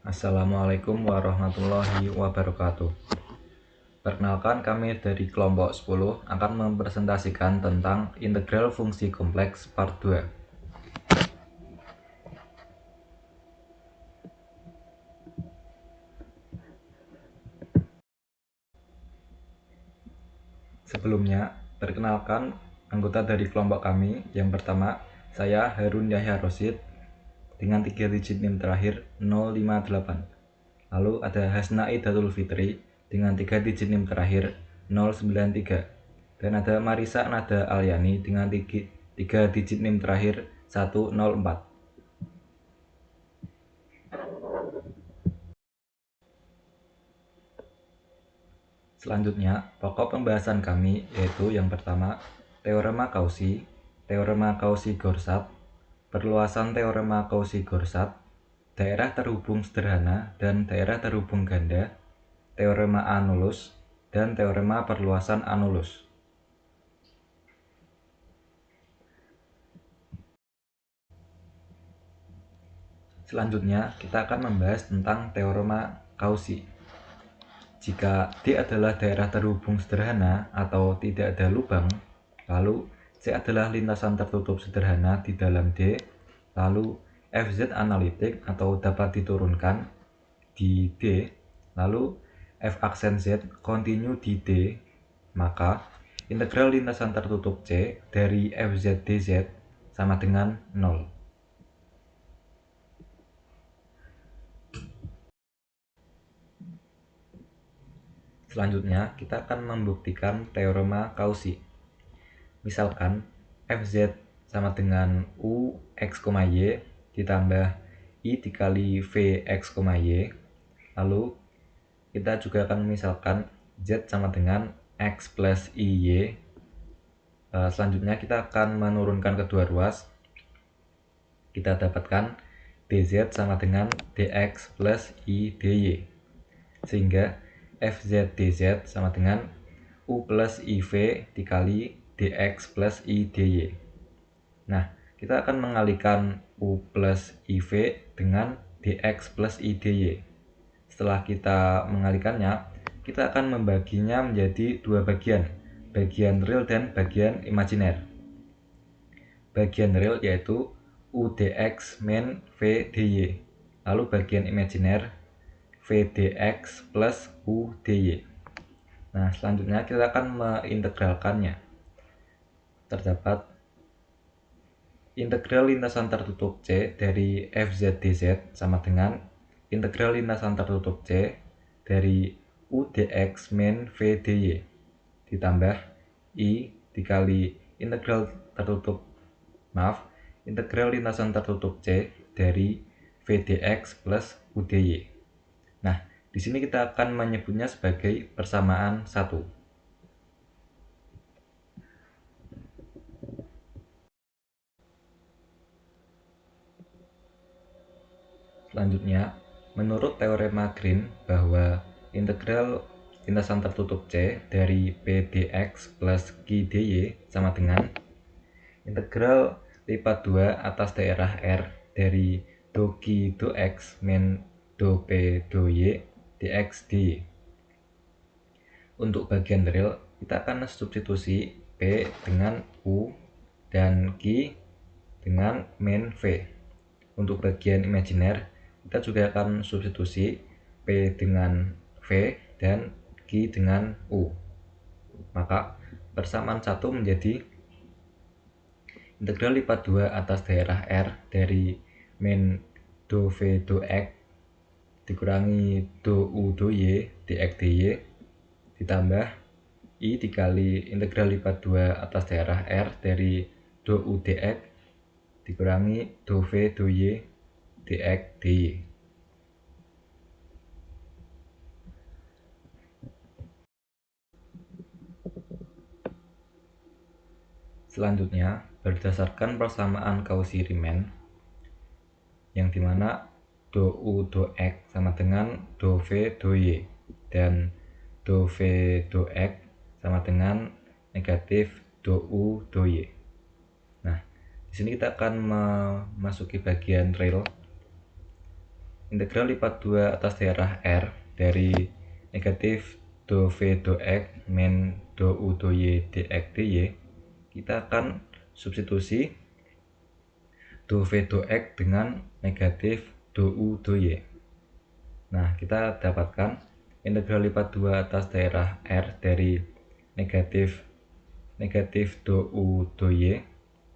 Assalamualaikum warahmatullahi wabarakatuh. Perkenalkan, kami dari kelompok 10 akan mempresentasikan tentang integral fungsi kompleks part 2. Sebelumnya, perkenalkan anggota dari kelompok kami. Yang pertama, saya Harun Yahya Rosid dengan 3 digit NIM terakhir 058. Lalu ada Hasna Idatul Fitri dengan 3 digit NIM terakhir 093. Dan ada Marisa Nada Alyani dengan 3 digit NIM terakhir 104. Selanjutnya, pokok pembahasan kami yaitu yang pertama, teorema Cauchy, teorema Cauchy-Gorsat, perluasan teorema Cauchy-Gorsat, daerah terhubung sederhana dan daerah terhubung ganda, teorema Anulus, dan teorema perluasan Anulus. Selanjutnya, kita akan membahas tentang teorema Cauchy. Jika D adalah daerah terhubung sederhana atau tidak ada lubang, lalu C adalah lintasan tertutup sederhana di dalam D, lalu Fz analitik atau dapat diturunkan di D, lalu F aksen Z kontinu di D, maka integral lintasan tertutup C dari Fz dz sama dengan 0. Selanjutnya, kita akan membuktikan teorema Cauchy. Misalkan Fz sama dengan U x, y ditambah I dikali V x, y. Lalu kita juga akan misalkan Z sama dengan X plus IY. Selanjutnya kita akan menurunkan kedua ruas. Kita dapatkan DZ sama dengan DX plus I DY. Sehingga Fz dz sama dengan U plus IV dikali dx plus I dy. Nah, kita akan mengalihkan U plus IV dengan dx plus I dy. Setelah kita mengalihkannya, kita akan membaginya menjadi dua bagian, bagian real dan bagian imajiner. Bagian real yaitu U dx min V dy, lalu bagian imajiner VDX plus UDY. Nah, selanjutnya kita akan mengintegralkannya. Terdapat integral lintasan tertutup C dari Fz dz sama dengan integral lintasan tertutup C dari UDX min VDY ditambah I dikali integral lintasan tertutup C dari VDX plus UDY. Nah, di sini kita akan menyebutnya sebagai persamaan 1. Selanjutnya, menurut teorema Green bahwa integral lintasan tertutup C dari P dx plus Q dy sama dengan integral lipat 2 atas daerah R dari do Q do X min do P do Y dx dy. Untuk bagian real, kita akan substitusi P dengan U dan Q dengan min V. Untuk bagian imajiner, kita juga akan substitusi P dengan V dan Q dengan U. Maka persamaan 1 menjadi integral lipat 2 atas daerah R dari min do V do X dikurangi do U do Y dx dy ditambah I dikali integral lipat 2 atas daerah R dari do U dx dikurangi do V do Y dx dy. Selanjutnya, berdasarkan persamaan Cauchy-Riemann, yang dimana do U do X sama dengan do V do Y dan do V do X sama dengan negatif do U do Y. Nah, di sini kita akan memasuki bagian real. integral lipat 2 atas daerah R dari negatif do V do X min do U do Y dx dy, kita akan substitusi do V do X dengan negatif do U do Y. Nah, kita dapatkan integral lipat 2 atas daerah R dari negatif do U do Y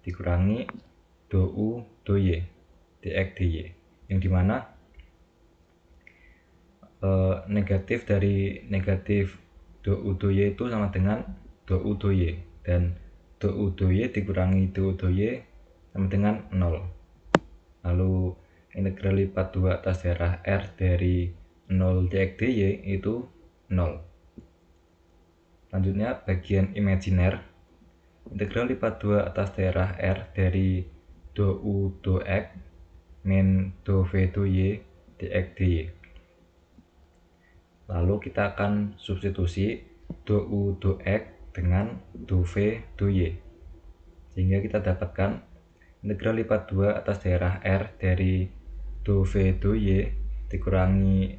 dikurangi do U do Y dx dy, yang dimana negatif dari negatif do U do Y itu sama dengan do U do Y, dan do U do Y dikurangi do U do Y sama dengan 0. Lalu integral lipat 2 atas daerah R dari 0 dx dy itu 0. Selanjutnya bagian imajiner, integral lipat 2 atas daerah R dari do U do X min do V do Y dx dy. Lalu kita akan substitusi do U do X dengan do V do Y, sehingga kita dapatkan integral lipat 2 atas daerah R dari do V do Y dikurangi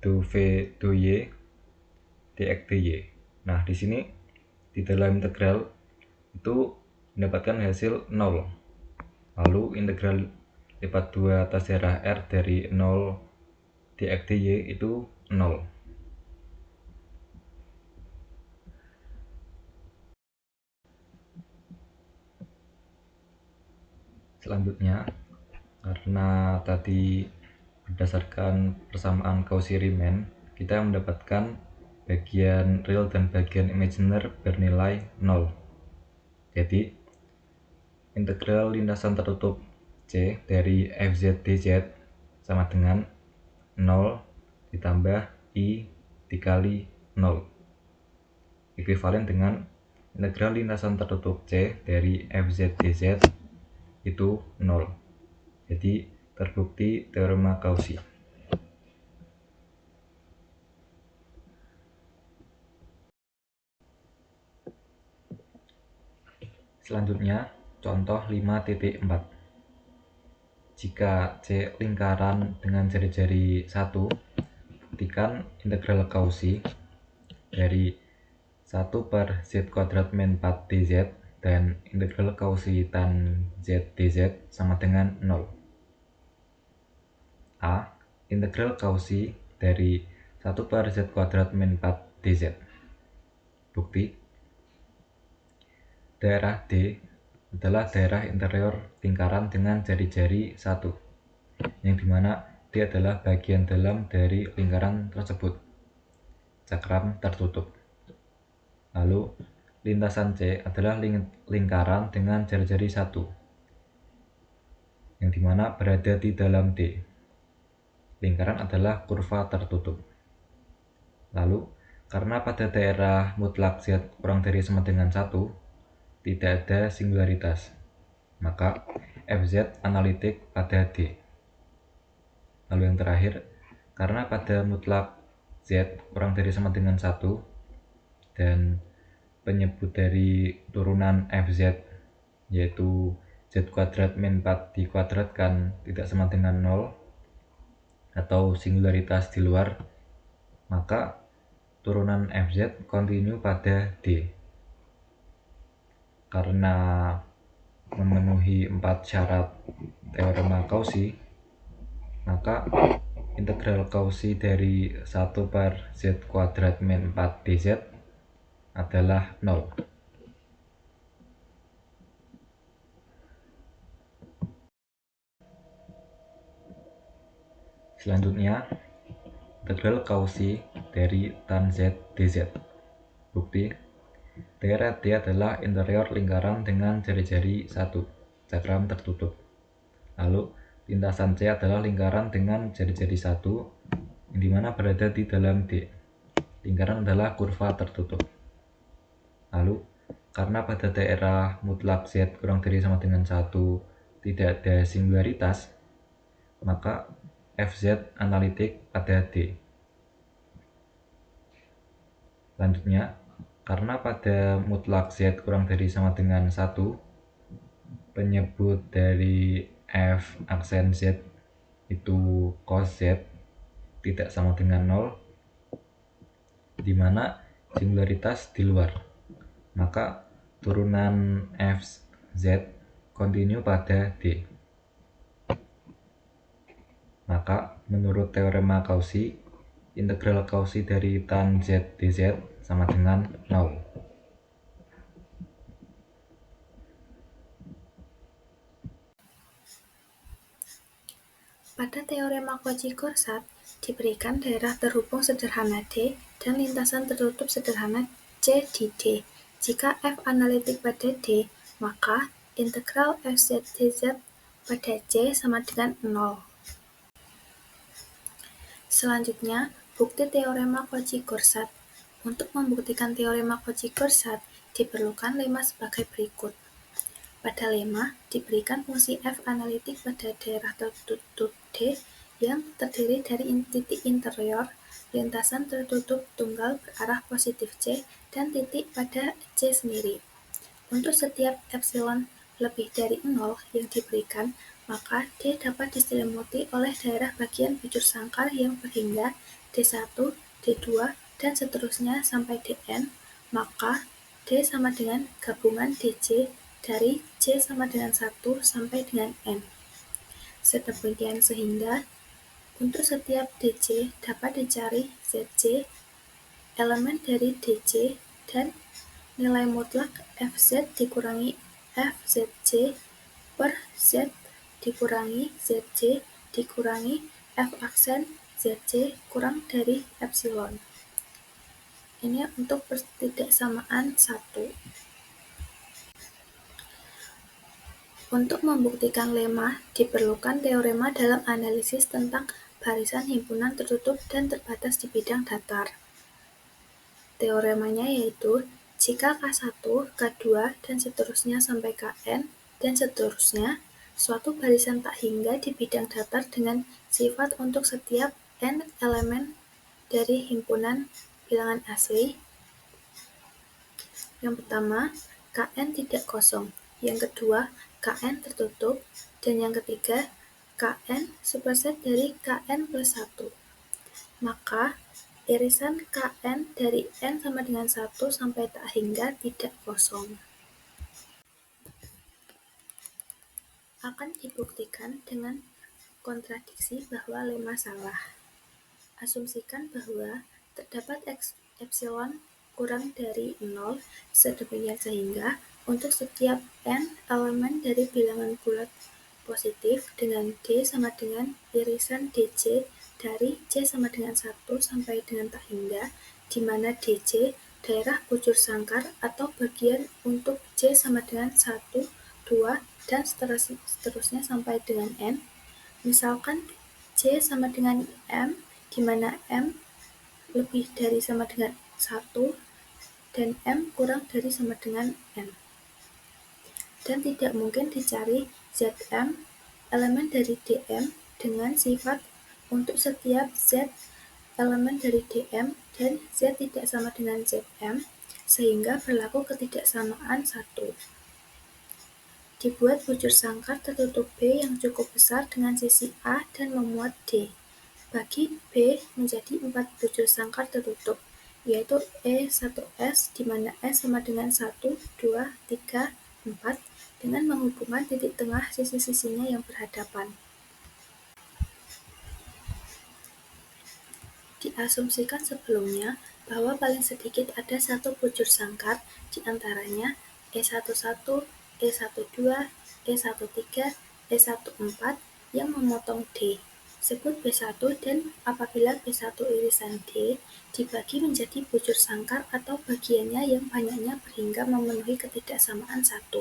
do V do Y dx dy. Nah, di sini di dalam integral itu mendapatkan hasil 0. Lalu integral lipat 2 atas daerah R dari 0 dx dy itu 0. Selanjutnya, karena tadi berdasarkan persamaan Cauchy-Riemann, kita mendapatkan bagian real dan bagian imajiner bernilai 0. Jadi, integral lintasan tertutup C dari fz dz sama dengan 0 ditambah I dikali 0, ekuivalen dengan integral lintasan tertutup C dari fz dz itu 0. Jadi terbukti teorema Cauchy. Selanjutnya contoh 5.4. Jika C lingkaran dengan jari-jari 1, buktikan integral Cauchy dari 1 per z kuadrat min 4 dz dan integral Cauchy tan z dz sama dengan 0. A. Integral Cauchy dari 1 per z kuadrat min 4 dz. Bukti. Daerah D adalah daerah interior lingkaran dengan jari-jari 1, yang dimana D adalah bagian dalam dari lingkaran tersebut. Cakram tertutup. Lalu lintasan C adalah lingkaran dengan jari-jari 1, yang dimana berada di dalam D. Lingkaran adalah kurva tertutup. Lalu, karena pada daerah mutlak Z kurang dari sama dengan 1, tidak ada singularitas, maka Fz analitik pada D. Lalu yang terakhir, karena pada mutlak Z kurang dari sama dengan 1 dan penyebut dari turunan Fz yaitu Z kuadrat min 4 dikuadratkan tidak sama dengan 0 atau singularitas di luar, maka turunan Fz kontinu pada D. Karena memenuhi 4 syarat teorema Cauchy, maka integral Cauchy dari 1 per z kuadrat min 4 dz adalah 0. Selanjutnya, integral Cauchy dari tan z dz. Bukti. Daerah D adalah interior lingkaran dengan jari-jari 1, cakram tertutup. Lalu, lintasan C adalah lingkaran dengan jari-jari 1, yang dimana berada di dalam D. Lingkaran adalah kurva tertutup. Lalu, karena pada daerah mutlak Z kurang dari sama dengan 1 tidak ada singularitas, maka Fz analitik pada D. Selanjutnya, karena pada mutlak Z kurang dari sama dengan 1, penyebut dari F aksen Z itu cos Z tidak sama dengan 0, di mana singularitas di luar. Maka turunan Fz kontinu pada D. Maka menurut teorema Cauchy, integral Cauchy dari tan Z dz sama dengan 0. Pada teorema Cauchy-Corsat, diberikan daerah terhubung sederhana D dan lintasan tertutup sederhana C di D. Jika F analitik pada D, maka integral Fz dz pada C sama dengan 0. Selanjutnya, bukti teorema Cauchy-Corsat. Untuk membuktikan teorema Cauchy-Corsat, diperlukan lemma sebagai berikut. Pada lemma, diberikan fungsi F analitik pada daerah tertutup D yang terdiri dari titik interior, lintasan tertutup tunggal berarah positif C, dan titik pada C sendiri. Untuk setiap epsilon lebih dari 0 yang diberikan, maka D dapat diselimuti oleh daerah bagian bujur sangkar yang berhingga D1, D2, dan seterusnya sampai Dn, maka D sama dengan gabungan Dj dari C sama dengan 1 sampai dengan N. Sedemikian sehingga untuk setiap Dj dapat dicari Zj, elemen dari Dj, dan nilai mutlak Fz dikurangi Fzj per Z dikurangi Zj dikurangi F aksen Zj kurang dari epsilon. Ini untuk ketidaksamaan 1. Untuk membuktikan lemma, diperlukan teorema dalam analisis tentang barisan himpunan tertutup dan terbatas di bidang datar. Teoremanya yaitu, jika K1, K2, dan seterusnya sampai Kn, dan seterusnya, suatu barisan tak hingga di bidang datar dengan sifat untuk setiap n elemen dari himpunan bilangan asli. Yang pertama, Kn tidak kosong. Yang kedua, Kn tertutup. Dan yang ketiga, Kn superset dari Kn plus 1. Maka, irisan Kn dari n sama dengan 1 sampai tak hingga tidak kosong. Akan dibuktikan dengan kontradiksi bahwa lemma salah. Asumsikan bahwa terdapat epsilon kurang dari 0 sedemikian sehingga untuk setiap n elemen dari bilangan bulat positif dengan D sama dengan irisan Dj dari C sama dengan 1 sampai dengan tak hingga, di mana Dj daerah bujur sangkar atau bagian untuk C sama dengan 1, 2, dan seterusnya sampai dengan N. Misalkan C sama dengan M, di mana M lebih dari sama dengan 1 dan M kurang dari sama dengan N. Dan tidak mungkin dicari Zm, elemen dari Dm, dengan sifat untuk setiap Z elemen dari Dm dan Z tidak sama dengan Zm, sehingga berlaku ketidaksamaan 1. Dibuat bujur sangkar tertutup B yang cukup besar dengan sisi A dan memuat D. Bagi B menjadi 4 bujur sangkar tertutup, yaitu E1S, di mana S sama dengan 1, 2, 3, 4, dengan menghubungkan titik tengah sisi-sisinya yang berhadapan. Diasumsikan sebelumnya bahwa paling sedikit ada satu bujur sangkar, di antaranya E11, E12, E13, E14 yang memotong D. Sebut B1 dan apabila B1 irisan D dibagi menjadi bujur sangkar atau bagiannya yang banyaknya berhingga memenuhi ketidaksamaan 1.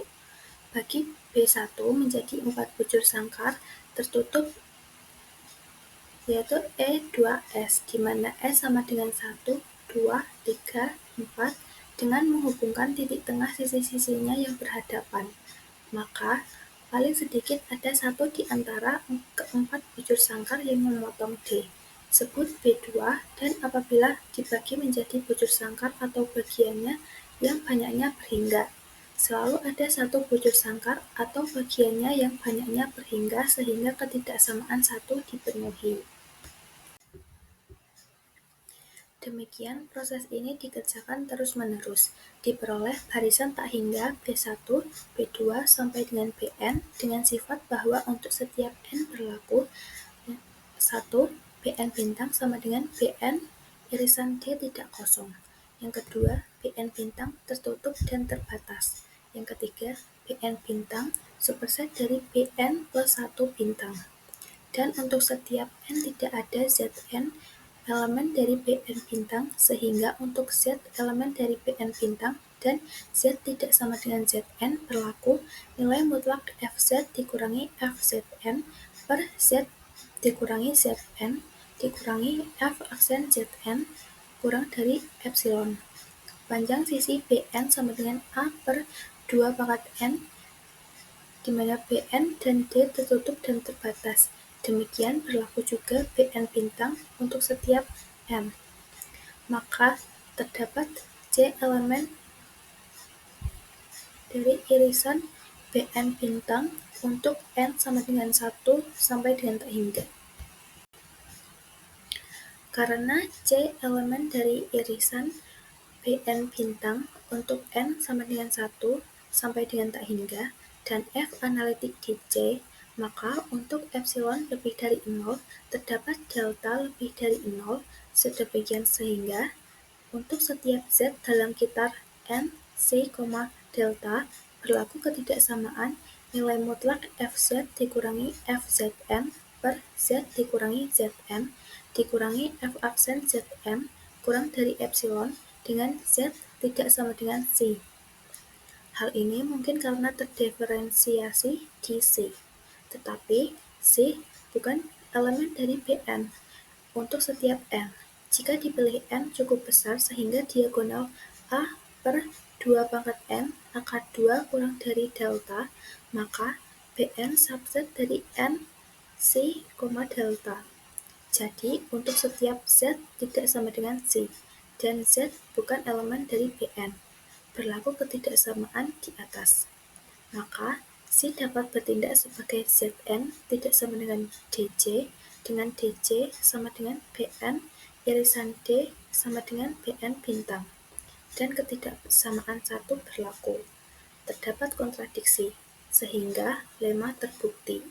Bagi B1 menjadi 4 bujur sangkar tertutup yaitu E2S, di mana S sama dengan 1, 2, 3, 4 dengan menghubungkan titik tengah sisi-sisinya yang berhadapan. Maka, paling sedikit ada satu di antara keempat bujur sangkar yang memotong D. Sebut B2 dan apabila dibagi menjadi bujur sangkar atau bagiannya yang banyaknya berhingga. Selalu ada satu bujur sangkar atau bagiannya yang banyaknya berhingga sehingga ketidaksamaan satu dipenuhi. Demikian, proses ini dikerjakan terus-menerus. Diperoleh barisan tak hingga B1, B2, sampai dengan Bn dengan sifat bahwa untuk setiap n berlaku 1. Bn bintang sama dengan Bn irisan D tidak kosong. Yang kedua, Bn bintang tertutup dan terbatas. Yang ketiga, Bn bintang superset dari Bn plus 1 bintang. Dan untuk setiap n tidak ada Zn elemen dari Bn bintang, sehingga untuk Z elemen dari Bn bintang dan Z tidak sama dengan Zn berlaku nilai mutlak Fz dikurangi Fzn per Z dikurangi Zn dikurangi F aksen Zn kurang dari epsilon. Panjang sisi Bn sama dengan A per 2 pangkat N, di mana Bn dan D tertutup dan terbatas. Demikian berlaku juga Bn bintang untuk setiap n. Maka terdapat C elemen dari irisan Bn bintang untuk n sama dengan 1 sampai dengan tak hingga. Karena C elemen dari irisan Bn bintang untuk n sama dengan 1 sampai dengan tak hingga dan F analitik di C, maka untuk epsilon lebih dari 0 terdapat delta lebih dari 0 sedemikian sehingga untuk setiap Z dalam kitar n, C, delta berlaku ketidaksamaan nilai mutlak Fz dikurangi Fzn per Z dikurangi Zn dikurangi F aksen Zn kurang dari epsilon dengan Z tidak sama dengan C. Hal ini mungkin karena terdiferensiasi di C, tetapi C bukan elemen dari Bn untuk setiap n. Jika dipilih n cukup besar sehingga diagonal A per 2 pangkat n akar 2 kurang dari delta, maka Bn subset dari n, C, delta. Jadi, untuk setiap Z tidak sama dengan C, dan Z bukan elemen dari Bn, berlaku ketidaksamaan di atas. Maka, C dapat bertindak sebagai Zn tidak sama dengan Dj, dengan Dj sama dengan Bn irisan D sama dengan Bn bintang. Dan ketidaksamaan satu berlaku. Terdapat kontradiksi, sehingga lemma terbukti.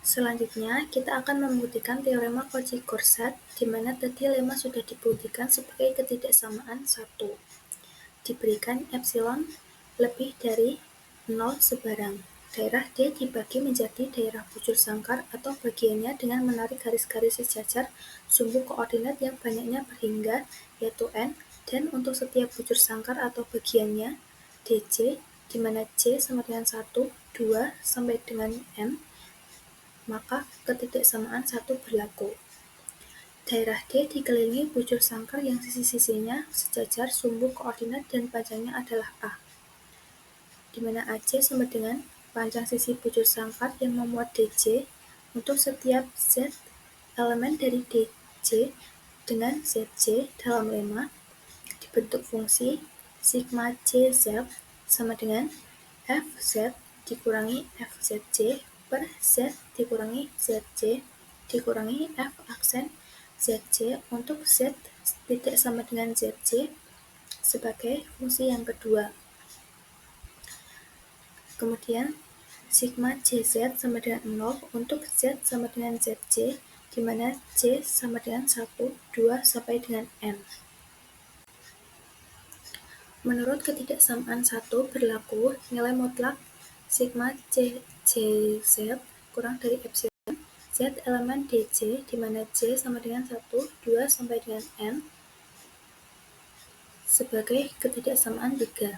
Selanjutnya, kita akan membuktikan teorema Cauchy-Courchard, di mana tadi lemma sudah dibuktikan sebagai ketidaksamaan satu. Diberikan epsilon lebih dari 0 sebarang. Daerah D dibagi menjadi daerah bujur sangkar atau bagiannya dengan menarik garis-garis sejajar sumbu koordinat yang banyaknya berhingga, yaitu n, dan untuk setiap bujur sangkar atau bagiannya dj, di mana j sama dengan 1, 2, sampai dengan n, maka ketidaksamaan satu berlaku. Daerah D dikelilingi bujur sangkar yang sisi-sisinya sejajar sumbu koordinat dan panjangnya adalah A, di mana AC sama dengan panjang sisi bujur sangkar yang memuat DJ untuk setiap Z elemen dari DJ dengan ZJ dalam lemma dibentuk fungsi sigma JZ sama dengan FZ dikurangi FZJ per Z dikurangi ZJ dikurangi F aksen ZJ untuk Z tidak sama dengan ZJ sebagai fungsi yang kedua. Kemudian, sigma JZ sama dengan 0 untuk Z sama dengan ZJ, di mana J sama dengan 1, 2, sampai dengan N. Menurut ketidaksamaan 1 berlaku nilai mutlak sigma JZ kurang dari epsilon Z elemen DJ, di mana J sama dengan 1, 2, sampai dengan N, sebagai ketidaksamaan 3.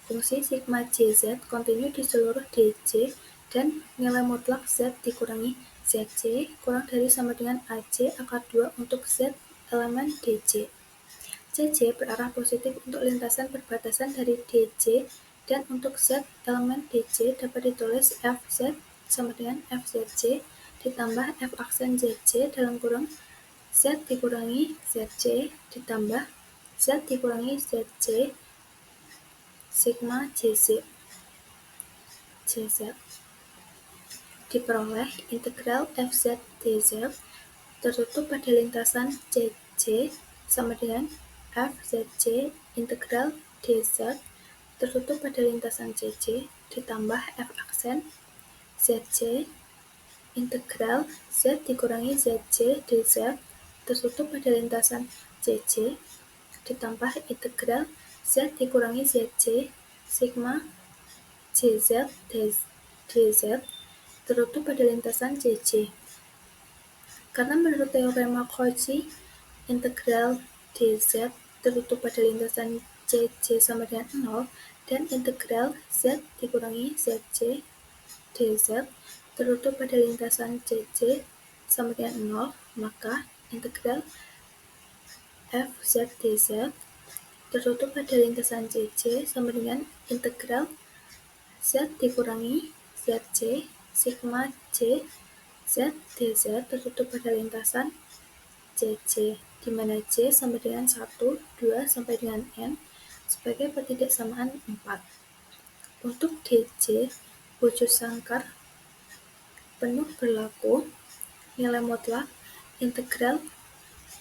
Fungsi sigma JZ kontinu di seluruh DJ dan nilai mutlak Z dikurangi ZJ kurang dari sama dengan AC akar 2 untuk Z elemen DJ. CJ berarah positif untuk lintasan perbatasan dari DJ dan untuk Z elemen DJ dapat ditulis FZ sama dengan FZJ ditambah F aksen ZJ dalam kurung Z dikurangi ZJ ditambah Z dikurangi ZC sigma JZ diperoleh integral FZ dz tertutup pada lintasan CC sama dengan FZC integral dz tertutup pada lintasan CC ditambah F aksen ZC integral Z dikurangi ZC dz tertutup pada lintasan CC ditambah integral Z dikurangi ZC sigma JZ dz tertutup pada lintasan CC. Karena menurut teorema Cauchy, integral dz tertutup pada lintasan CC sama dengan 0 dan integral Z dikurangi ZC dz tertutup pada lintasan CC sama dengan 0, maka integral FZ dz tertutup pada lintasan CC sama dengan integral Z dikurangi ZC sigma J Z dz tertutup pada lintasan CC, di mana J sama dengan 1, 2, sampai dengan N sebagai pertidaksamaan 4. Untuk DC, wujud sangkar penuh berlaku, nilai mutlak integral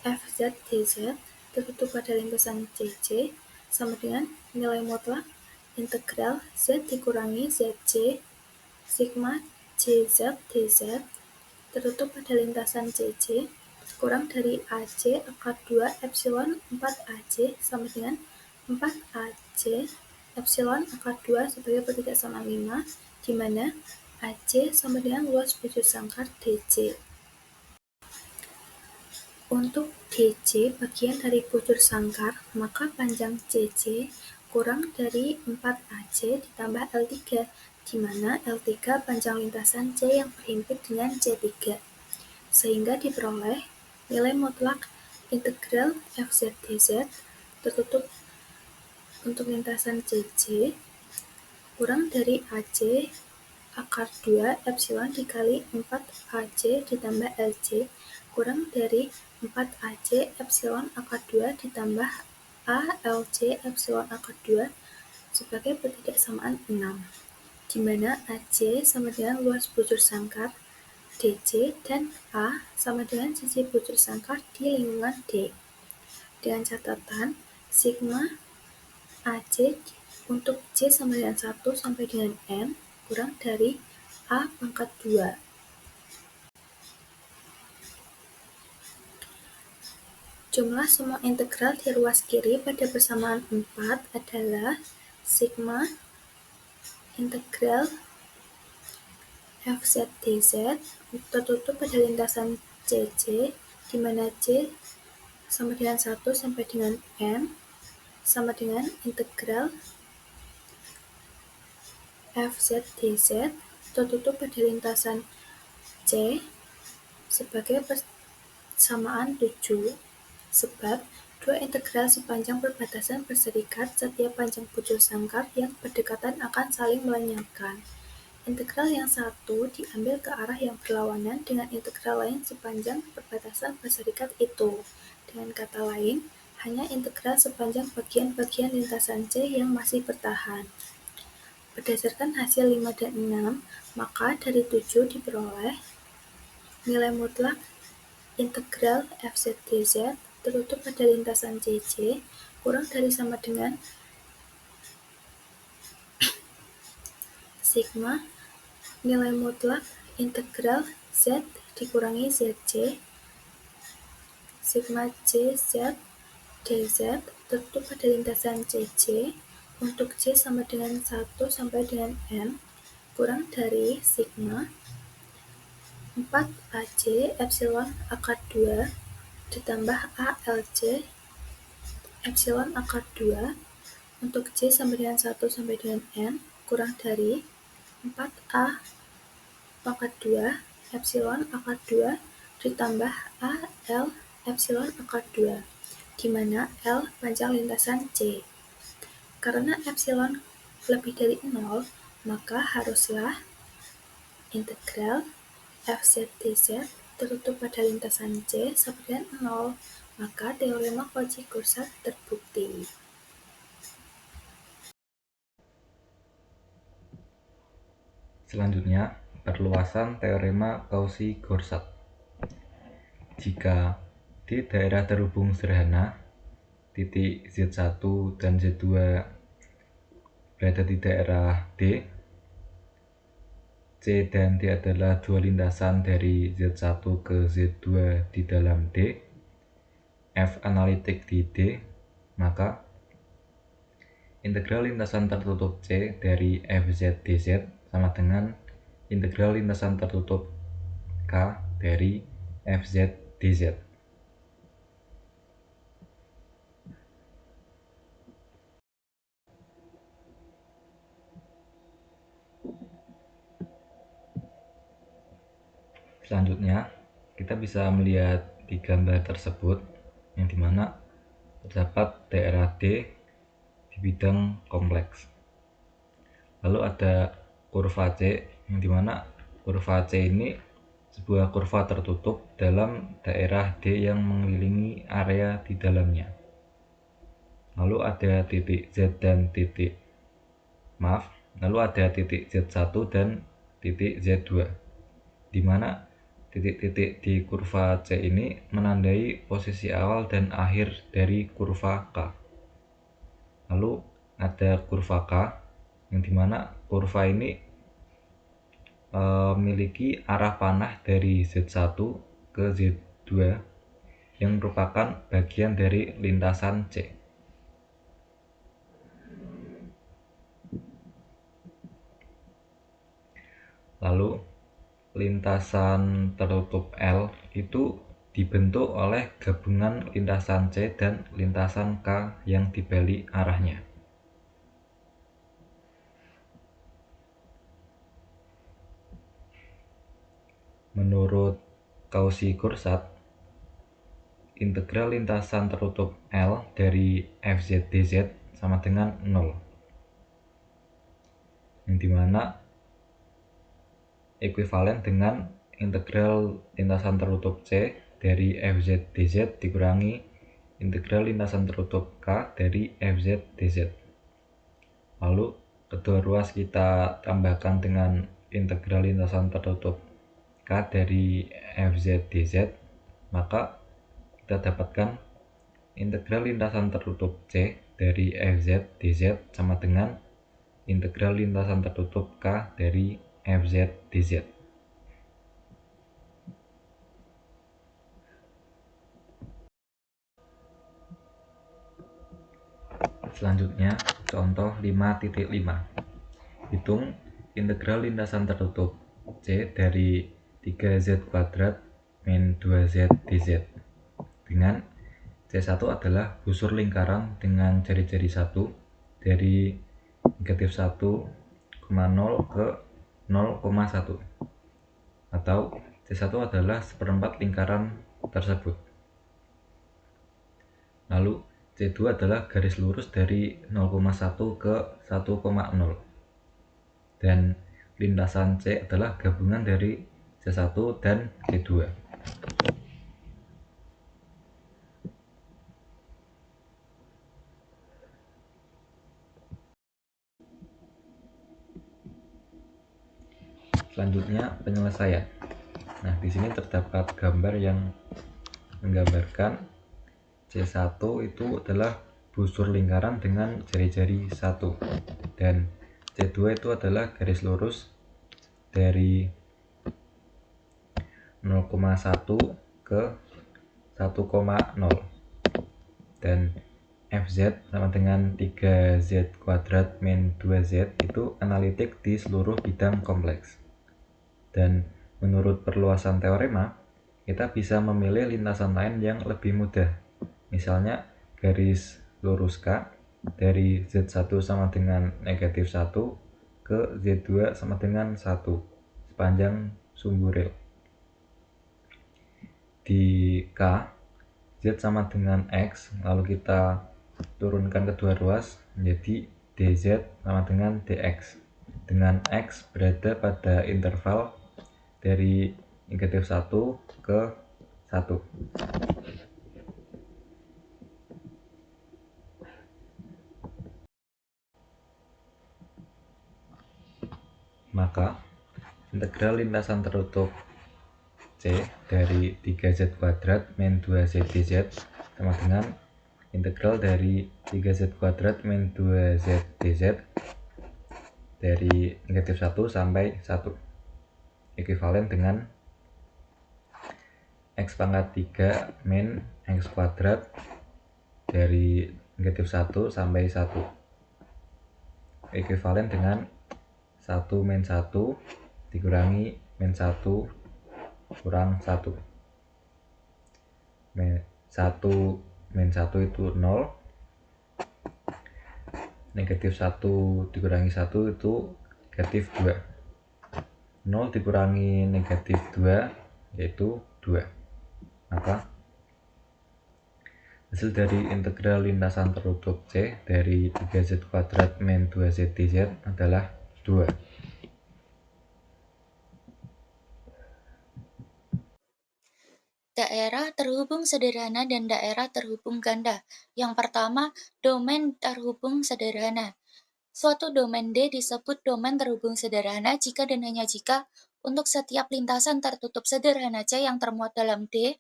FZ dz tertutup pada lintasan CC sama dengan nilai mutlak integral Z dikurangi ZC sigma JZ dz tertutup pada lintasan CC kurang dari AC akar 2 epsilon 4AC sama dengan 4AC epsilon akar 2 sebagai pertidaksamaan 5, di mana AC sama dengan luas wujud sangkar DC. Untuk DC bagian dari bujur sangkar, maka panjang CC kurang dari 4AC ditambah L3, di mana L3 panjang lintasan C yang berhimpit dengan C3. Sehingga diperoleh nilai mutlak integral FZ dz tertutup untuk lintasan CC kurang dari AC akar 2 epsilon dikali 4AC ditambah LC kurang dari 4AC epsilon akar 2 ditambah ALC epsilon akar 2 sebagai pertidaksamaan 6, di mana AC sama dengan luas bujur sangkar DC dan A sama dengan sisi bujur sangkar di lingkungan D. Dengan catatan, sigma AC untuk C sama dengan 1 sampai dengan N kurang dari A pangkat 2. Jumlah semua integral di ruas kiri pada persamaan 4 adalah sigma integral FZ dz tertutup pada lintasan CC, di mana C sama dengan 1 sampai dengan N sama dengan integral FZ dz tertutup pada lintasan C sebagai persamaan 7, sebab dua integral sepanjang perbatasan berserikat setiap panjang bujur sangkar yang berdekatan akan saling melenyapkan. Integral yang satu diambil ke arah yang berlawanan dengan integral lain sepanjang perbatasan berserikat itu. Dengan kata lain, hanya integral sepanjang bagian-bagian lintasan C yang masih bertahan. Berdasarkan hasil 5 dan 6, maka dari 7 diperoleh nilai mutlak integral FZ dz tertutup pada lintasan CC kurang dari sama dengan sigma nilai mutlak integral Z dikurangi ZC sigma JZ dz tertutup pada lintasan CC untuk C sama dengan 1 sampai dengan N kurang dari sigma 4AC epsilon akar 2 ditambah ALC epsilon akar 2 untuk C sama dengan 1 sampai dengan N kurang dari 4A pangkat 2 epsilon akar 2 ditambah AL epsilon akar 2, di mana L panjang lintasan C. Karena epsilon lebih dari 0, maka haruslah integral FZ dz tertutup pada lintasan C sama dengan 0, maka teorema Cauchy-Grosart terbukti. Selanjutnya, perluasan teorema Cauchy-Grosart. Jika di daerah terhubung sederhana, titik Z1 dan Z2 berada di daerah D, C dan D adalah dua lintasan dari Z1 ke Z2 di dalam D, F analitik di D, maka integral lintasan tertutup C dari FZ dz sama dengan integral lintasan tertutup K dari FZ dz. Selanjutnya, kita bisa melihat di gambar tersebut yang dimana terdapat daerah D di bidang kompleks. Lalu ada kurva C yang dimana kurva C ini sebuah kurva tertutup dalam daerah D yang mengelilingi area di dalamnya. Lalu ada titik Z dan titik lalu ada titik Z1 dan titik Z2, di mana titik-titik di kurva C ini menandai posisi awal dan akhir dari kurva K. Lalu ada kurva K yang dimana kurva ini memiliki arah panah dari Z1 ke Z2 yang merupakan bagian dari lintasan C. Lalu lintasan tertutup L itu dibentuk oleh gabungan lintasan C dan lintasan K yang dibalik arahnya. Menurut Cauchy-Grosart, integral lintasan tertutup L dari FZ dz sama dengan 0, yang dimana ekuivalen dengan integral lintasan tertutup C dari FZ dz dikurangi integral lintasan tertutup K dari FZ dz. Lalu kedua ruas kita tambahkan dengan integral lintasan tertutup K dari FZ dz, maka kita dapatkan integral lintasan tertutup C dari FZ dz sama dengan integral lintasan tertutup K dari FZ dz. Selanjutnya, contoh 5.5. Hitung integral lintasan tertutup C dari 3z kuadrat min 2z dz dengan C1 adalah busur lingkaran dengan jari-jari 1 dari negatif 1,0 ke 0,1, atau C1 adalah seperempat lingkaran tersebut. Lalu C2 adalah garis lurus dari 0,1 ke 1,0, dan lintasan C adalah gabungan dari C1 dan C2. Selanjutnya penyelesaian. Nah, di sini terdapat gambar yang menggambarkan C1 itu adalah busur lingkaran dengan jari-jari 1, dan C2 itu adalah garis lurus dari 0,1 ke 1,0, dan FZ sama dengan 3Z kuadrat min 2Z itu analitik di seluruh bidang kompleks. Dan menurut perluasan teorema, kita bisa memilih lintasan lain yang lebih mudah. Misalnya garis lurus K dari Z1 sama dengan negatif 1 ke Z2 sama dengan 1 sepanjang sumbu rel. Di K, Z sama dengan X, lalu kita turunkan kedua ruas menjadi DZ sama dengan DX, dengan X berada pada interval dari negatif 1 ke 1. Maka integral lintasan tertutup C dari 3Z kuadrat min 2Z dz sama dengan integral dari 3Z kuadrat min 2Z dz dari negatif 1 sampai 1, ekuivalen dengan X pangkat 3 min X kuadrat dari negatif 1 sampai 1, ekuivalen dengan 1 min 1 dikurangi min 1 kurang 1. 1 min 1 itu 0, negatif 1 dikurangi 1 itu negatif 2, 0 dikurangi negatif 2 yaitu 2. Maka hasil dari integral lintasan tertutup C dari 3Z kuadrat min 2Z dz adalah 2. Daerah terhubung sederhana dan daerah terhubung ganda. Yang pertama, domain terhubung sederhana. Suatu domain D disebut domain terhubung sederhana jika dan hanya jika untuk setiap lintasan tertutup sederhana C yang termuat dalam D,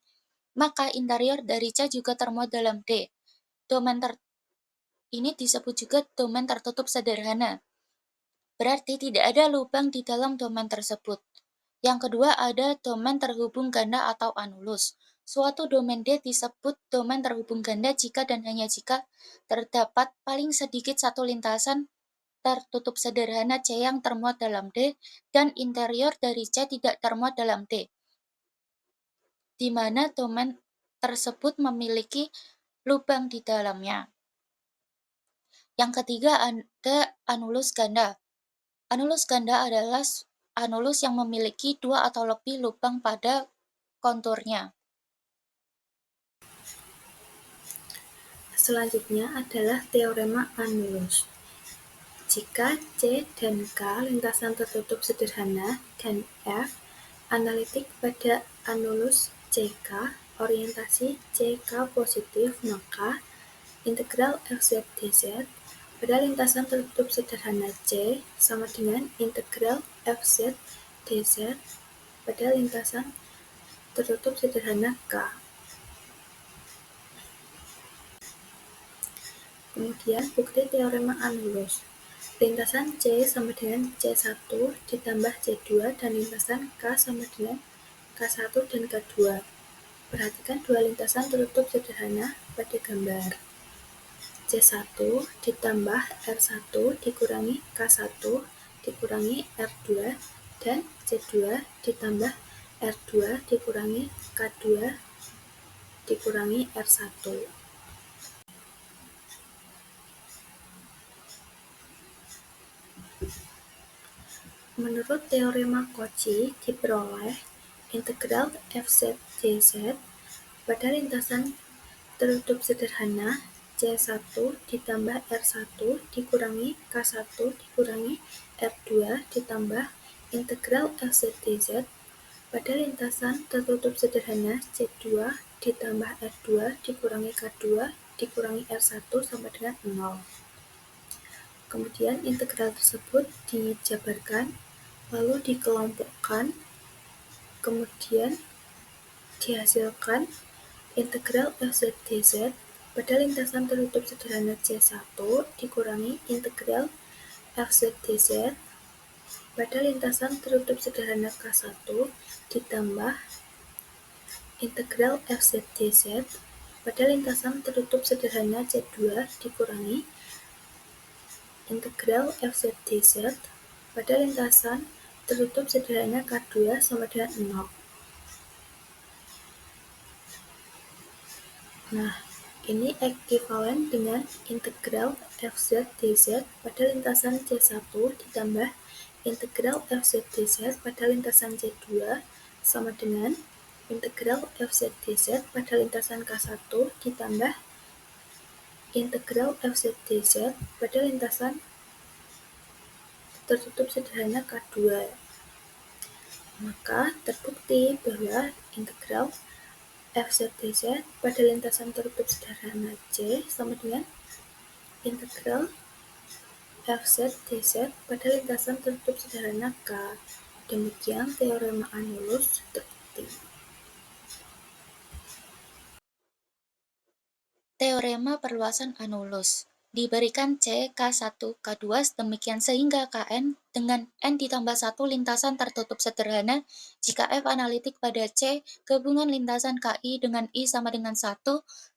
maka interior dari C juga termuat dalam D. Domain ini disebut juga domain tertutup sederhana. Berarti tidak ada lubang di dalam domain tersebut. Yang kedua ada domain terhubung ganda atau anulus. Suatu domain D disebut domain terhubung ganda jika dan hanya jika terdapat paling sedikit satu lintasan tertutup sederhana C yang termuat dalam D dan interior dari C tidak termuat dalam D, di mana domain tersebut memiliki lubang di dalamnya. Yang ketiga ada anulus ganda. Anulus ganda adalah anulus yang memiliki 2 atau lebih lubang pada konturnya. Selanjutnya adalah teorema anulus. Jika C dan K lintasan tertutup sederhana dan F analitik pada anulus CK, orientasi CK positif, maka integral FZ dz pada lintasan tertutup sederhana C sama dengan integral FZ dz pada lintasan tertutup sederhana K. Kemudian bukti teorema anulus. Lintasan C sama dengan C1 ditambah C2 dan lintasan K sama dengan K1 dan K2. Perhatikan dua lintasan tertutup sederhana pada gambar. C1 ditambah R1 dikurangi K1 dikurangi R2 dan C2 ditambah R2 dikurangi K2 dikurangi R1. Menurut teorema Cauchy diperoleh integral Fz dz pada lintasan tertutup sederhana C1 ditambah R1 dikurangi K1 dikurangi R2 ditambah integral Fz dz pada lintasan tertutup sederhana C2 ditambah R2 dikurangi K2 dikurangi R1 sama dengan 0. Kemudian integral tersebut dijabarkan lalu dikelompokkan, kemudian dihasilkan integral Fz dz pada lintasan tertutup sederhana C1 dikurangi integral Fz dz pada lintasan tertutup sederhana K1 ditambah integral Fz dz pada lintasan tertutup sederhana C2 dikurangi integral Fz dz pada lintasan tertutup sederhana K2 sama dengan 0. Nah, ini ekuivalen dengan integral Fz dz pada lintasan C1 ditambah integral Fz dz pada lintasan C2 sama dengan integral Fz dz pada lintasan K1 ditambah integral Fz dz pada lintasan tertutup sederhana K2. Maka terbukti bahwa integral Fz dz pada lintasan tertutup sederhana C sama dengan integral Fz dz pada lintasan tertutup sederhana K. Demikian teorema Anulus terbukti. Teorema perluasan Anulus. Diberikan C, K1, K2, demikian sehingga Kn dengan N ditambah 1 lintasan tertutup sederhana jika F analitik pada C, gabungan lintasan KI dengan I sama dengan 1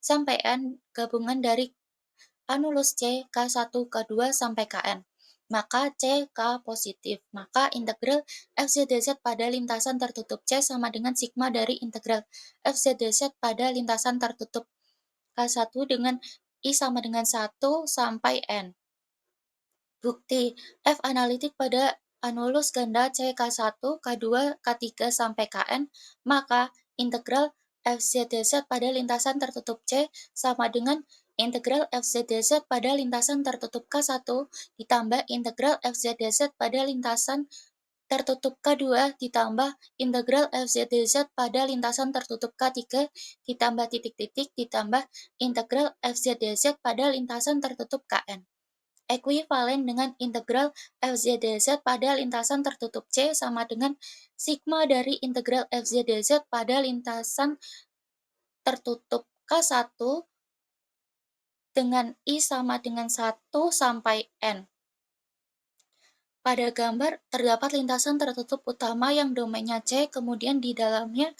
sampai N gabungan dari Anulus C, K1, K2 sampai Kn. Maka C, K positif. Maka integral FZdz pada lintasan tertutup C sama dengan sigma dari integral FZdz pada lintasan tertutup K1 dengan I sama dengan 1 sampai N. Bukti, F analitik pada anulus ganda CK1, K2, K3 sampai Kn, maka integral FZdz pada lintasan tertutup C sama dengan integral FZdz pada lintasan tertutup K1 ditambah integral FZdz pada lintasan tertutup K2 ditambah integral FZdz pada lintasan tertutup K3 ditambah titik-titik ditambah integral FZdz pada lintasan tertutup Kn. Ekuivalen dengan integral FZdz pada lintasan tertutup C sama dengan sigma dari integral FZdz pada lintasan tertutup K1 dengan I sama dengan 1 sampai N. Pada gambar, terdapat lintasan tertutup utama yang domainnya C, kemudian di dalamnya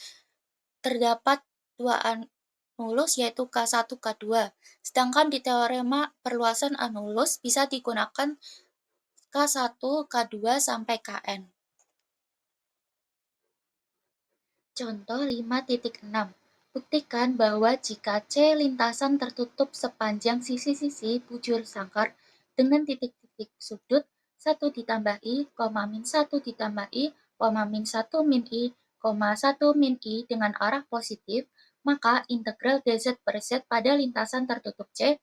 terdapat dua anulus yaitu K1, K2. Sedangkan di teorema perluasan anulus bisa digunakan K1, K2 sampai Kn. Contoh 5.6. Buktikan bahwa jika C lintasan tertutup sepanjang sisi-sisi bujur sangkar dengan titik-titik sudut 1 ditambah I, min 1 ditambah I, min 1 min I, 1 min I dengan arah positif, maka integral dz per z pada lintasan tertutup C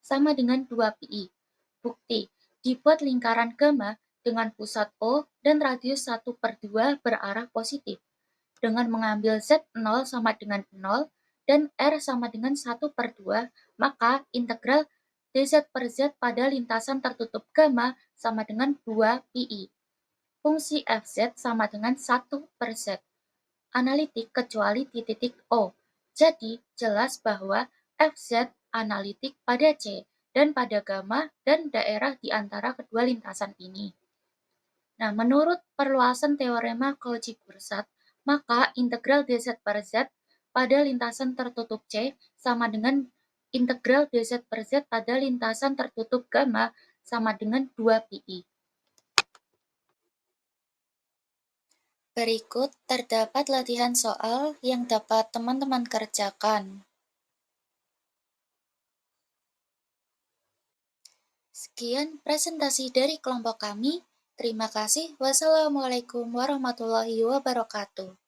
sama dengan 2pi. Bukti, dibuat lingkaran gamma dengan pusat O dan radius 1/2 berarah positif. Dengan mengambil Z0 sama dengan 0 dan R sama dengan 1/2, maka integral dz per z pada lintasan tertutup gamma sama dengan 2pi. Fungsi Fz sama dengan 1/z. Analitik kecuali di titik O. Jadi, jelas bahwa Fz analitik pada C dan pada gamma dan daerah di antara kedua lintasan ini. Nah, menurut perluasan teorema Cauchy-Grosart, maka integral dz per z pada lintasan tertutup C sama dengan integral dz per z pada lintasan tertutup gamma sama dengan 2pi. Berikut terdapat latihan soal yang dapat teman-teman kerjakan. Sekian presentasi dari kelompok kami. Terima kasih. Wassalamualaikum warahmatullahi wabarakatuh.